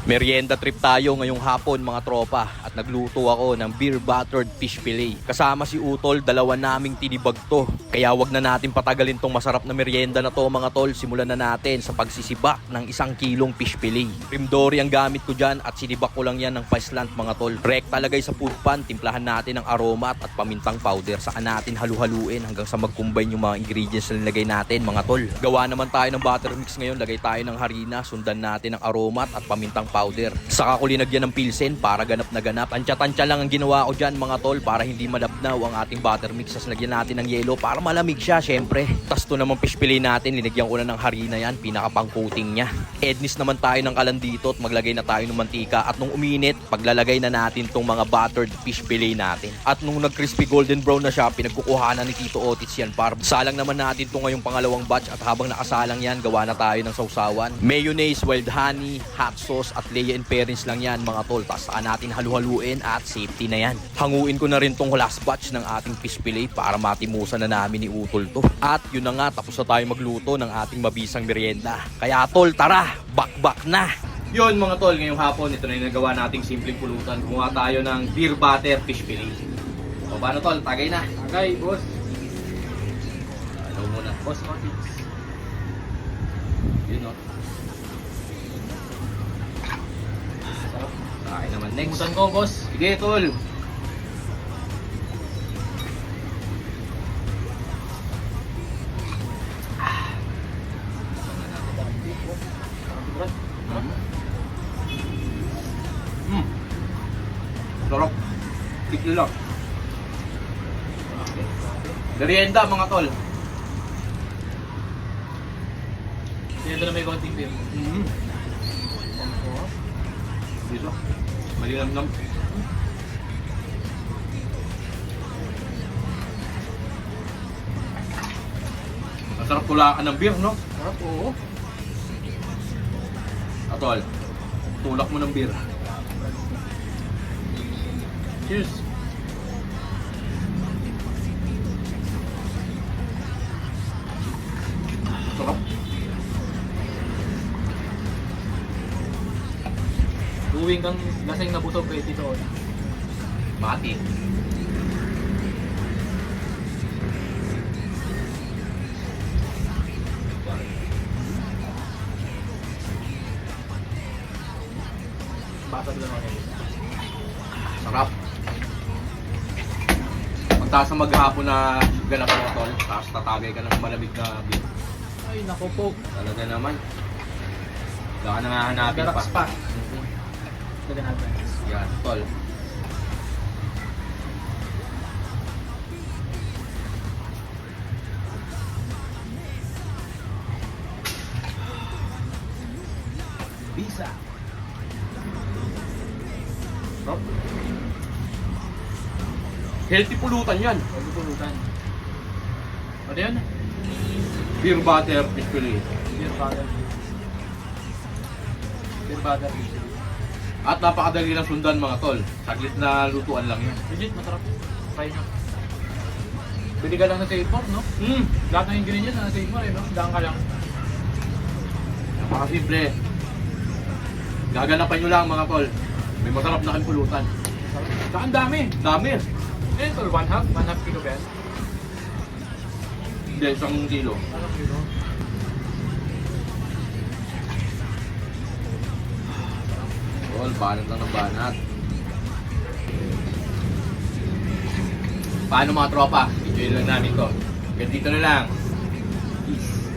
Merienda trip tayo ngayong hapon mga tropa at nagluto ako ng beer battered fish fillet. Kasama si Utol, dalawa naming tinibag to. Kaya wag na natin patagalin tong masarap na merienda na to mga tol. Simulan na natin sa pagsisibak ng 1 kilong fish fillet. Rimdori ang gamit ko dyan at sinibak ko lang yan ng paislant mga tol. Rekta lagay sa food pan, timplahan natin ng aromat at pamintang powder. Saan natin halu-haluin hanggang sa mag-combine yung mga ingredients na nilagay natin mga tol. Gawa naman tayo ng butter mix ngayon, lagay tayo ng harina, sundan natin ng aromat at pamintang powder. Saka ko linagyan ng pilsen para ganap na ganap. Antya-tantya lang ang ginawa ko dyan mga tol para hindi malabnaw ang ating butter mix. As lagyan natin ng yelo para malamig siya syempre. Tas to naman fish fillet natin, linagyan ko na ng harina yan, pinakapang coating niya. Ednis naman tayo ng kalan dito at maglagay na tayo ng mantika. At nung uminit, paglalagay na natin tong mga buttered fish fillet natin. At nung nag-crispy golden brown na siya, pinagkukuhanan ni Tito Otis yan para salang naman natin to ngayong pangalawang batch. At habang nakasalang yan, gawa na tayo ng sausawan. Mayonnaise, wild honey, hot sauce at Lea and Perrins lang yan mga tol. Tapos saan natin halu-haluin at safety na yan. Hanguin ko na rin tong last batch ng ating fish fillet para matimusan na namin ni Utol to. At yun na nga, tapos na tayo magluto ng ating mabisang merienda. Kaya tol, tara, bakbak na! Yun mga tol, ngayong hapon, ito na yung nagawa nating simpleng pulutan. Gumawa tayo ng beer batter fish fillet. O paano tol, tagay na? Tagay, boss. Ano muna? Boss Martins. Yun o. Sarap. Kain naman next. Busan ko, boss. Sige tol. Sarap. Tikli lang. Merienda mga tol. Dito na may konting beer. Dito. Malinamnam. Masarap tulaan ng beer, no? Sarap, oo. Atol, tulak mo ng beer. Cheers. Sarap. Duwing kang lasing na busog kay Tito Otis. Mati. Bata lang ako. Sarap. Pagtaas ng maghapon na ganap mo tol, tapos tatagay ka ng malamig na beer. Ay, naku po. Talaga naman. Wala ka nang hahanapin pa. Garax pa. Lagyan natin. Yan, tol. Bisa. Sarap. Healthy pulutan yan. Pagpupulutan. Ano yan? Beer butter fish fillet. Beer butter. Beer butter. At napakadali ng sundan mga tol. Saglit na lutuan lang yan. Legit, masarap. Try nyo. Pwede ka lang na sa import, no? Lahat ng ingredients na nasa import, eh, no? Daan ka lang. Napakasimple. Gaganapan nyo lang mga tol. May masarap na pulutan. Saka ang dami. Dami. Eh, tol, 1/2 kilo ba yan? Hindi, 1 kilo. 1 kilo. Tol, banat lang ng banat. Paano mga tropa? Enjoy lang namin to. Ganito na lang. Peace.